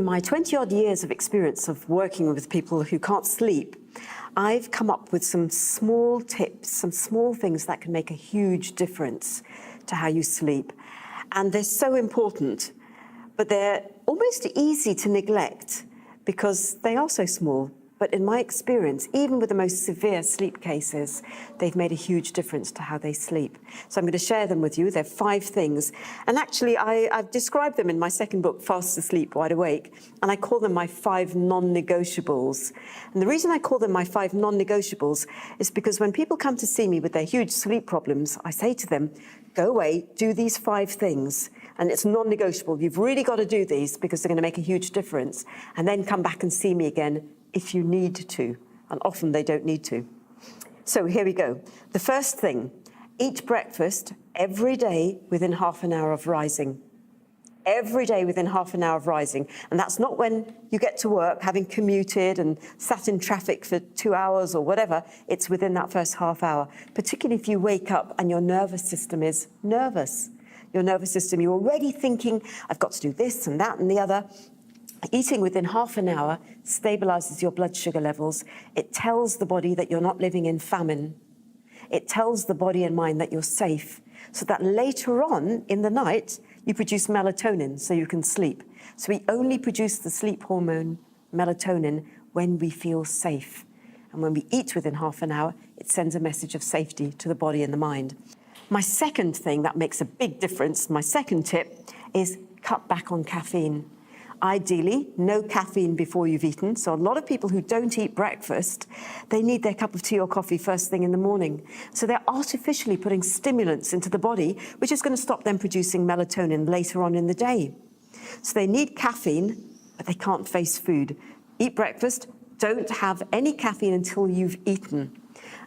In my 20-odd years of experience of working with people who can't sleep, I've come up with some small tips, some small things that can make a huge difference to how you sleep. And they're so important, but they're almost easy to neglect because they are so small. But in my experience, even with the most severe sleep cases, they've made a huge difference to how they sleep. So I'm going to share them with you. They're 5 things. And actually, I've described them in my second book, Fast Asleep, Wide Awake, and I call them my 5 non-negotiables. And the reason I call them my 5 non-negotiables is because when people come to see me with their huge sleep problems, I say to them, go away, do these 5 things. And it's non-negotiable. You've really got to do these because they're going to make a huge difference. And then come back and see me again if you need to, and often they don't need to. So here we go. The first thing, eat breakfast every day within half an hour of rising. Every day within half an hour of rising. And that's not when you get to work, having commuted and sat in traffic for 2 hours or whatever. It's within that first half hour, particularly if you wake up and your nervous system is nervous. Your nervous system, you're already thinking, I've got to do this and that and the other. Eating within half an hour stabilizes your blood sugar levels. It tells the body that you're not living in famine. It tells the body and mind that you're safe, so that later on in the night, you produce melatonin so you can sleep. So we only produce the sleep hormone melatonin when we feel safe. And when we eat within half an hour, it sends a message of safety to the body and the mind. My second thing that makes a big difference, my second tip, is cut back on caffeine. Ideally, no caffeine before you've eaten. So a lot of people who don't eat breakfast, they need their cup of tea or coffee first thing in the morning. So they're artificially putting stimulants into the body, which is going to stop them producing melatonin later on in the day. So they need caffeine, but they can't face food. Eat breakfast, don't have any caffeine until you've eaten.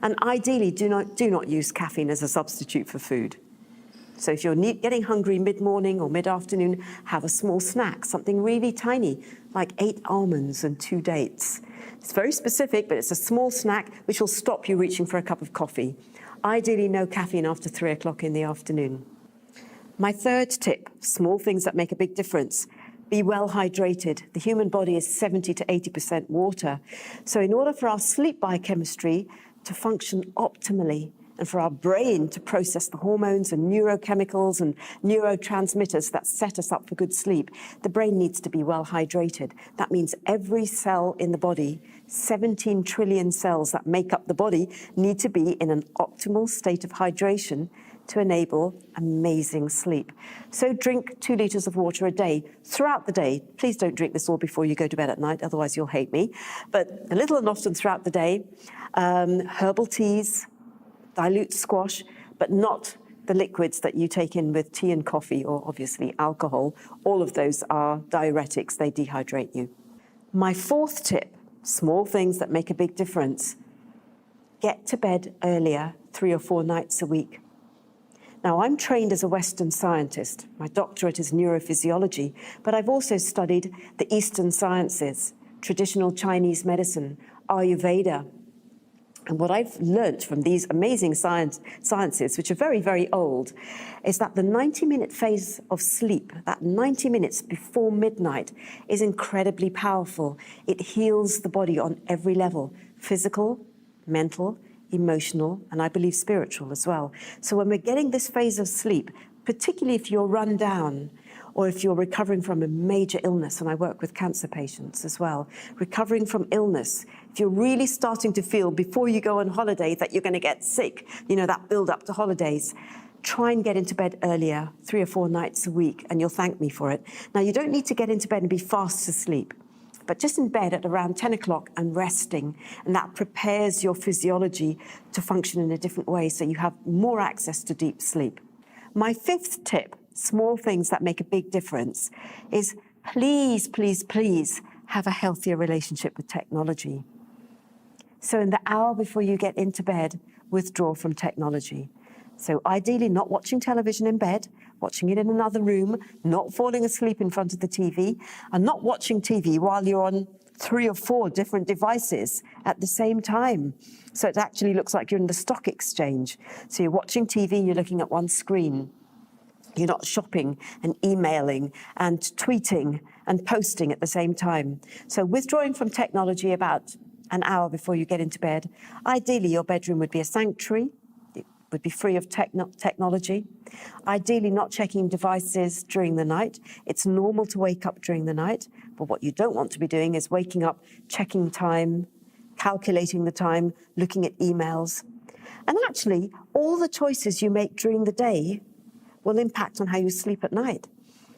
And ideally, do not use caffeine as a substitute for food. So if you're getting hungry mid-morning or mid-afternoon, have a small snack, something really tiny, like 8 almonds and 2 dates. It's very specific, but it's a small snack which will stop you reaching for a cup of coffee. Ideally, no caffeine after 3 o'clock in the afternoon. My third tip, small things that make a big difference. Be well hydrated. The human body is 70 to 80% water. So in order for our sleep biochemistry to function optimally, and for our brain to process the hormones and neurochemicals and neurotransmitters that set us up for good sleep, the brain needs to be well hydrated. That means every cell in the body, 17 trillion cells that make up the body, need to be in an optimal state of hydration to enable amazing sleep. So drink 2 liters of water a day throughout the day. Please don't drink this all before you go to bed at night, otherwise you'll hate me. But a little and often throughout the day, herbal teas, dilute squash, but not the liquids that you take in with tea and coffee or obviously alcohol. All of those are diuretics, they dehydrate you. My fourth tip, small things that make a big difference. Get to bed earlier, 3 or 4 nights a week. Now, I'm trained as a Western scientist. My doctorate is neurophysiology, but I've also studied the Eastern sciences, traditional Chinese medicine, Ayurveda. And what I've learnt from these amazing sciences, which are very, very old, is that the 90-minute phase of sleep, that 90 minutes before midnight, is incredibly powerful. It heals the body on every level, physical, mental, emotional, and I believe spiritual as well. So when we're getting this phase of sleep, particularly if you're run down, or if you're recovering from a major illness, and I work with cancer patients as well, recovering from illness, if you're really starting to feel before you go on holiday that you're going to get sick, you know, that build up to holidays, try and get into bed earlier, 3 or 4 nights a week, and you'll thank me for it. Now, you don't need to get into bed and be fast asleep, but just in bed at around 10 o'clock and resting, and that prepares your physiology to function in a different way, so you have more access to deep sleep. My fifth tip, small things that make a big difference, is please, please, please have a healthier relationship with technology. So in the hour before you get into bed, withdraw from technology. So ideally not watching television in bed, watching it in another room, not falling asleep in front of the TV, and not watching TV while you're on 3 or 4 different devices at the same time. So it actually looks like you're in the stock exchange. So you're watching TV, you're looking at one screen. You're not shopping and emailing and tweeting and posting at the same time. So withdrawing from technology about an hour before you get into bed. Ideally, your bedroom would be a sanctuary. It would be free of technology. Ideally, not checking devices during the night. It's normal to wake up during the night, but what you don't want to be doing is waking up, checking time, calculating the time, looking at emails. And actually, all the choices you make during the day will impact on how you sleep at night.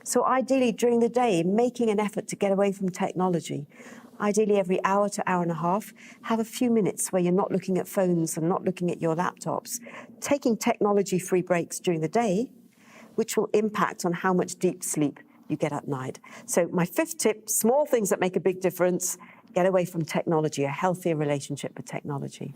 So ideally, during the day, making an effort to get away from technology. Ideally, every hour to hour and a half, have a few minutes where you're not looking at phones and not looking at your laptops. Taking technology-free breaks during the day, which will impact on how much deep sleep you get at night. So my fifth tip, small things that make a big difference, get away from technology, a healthier relationship with technology.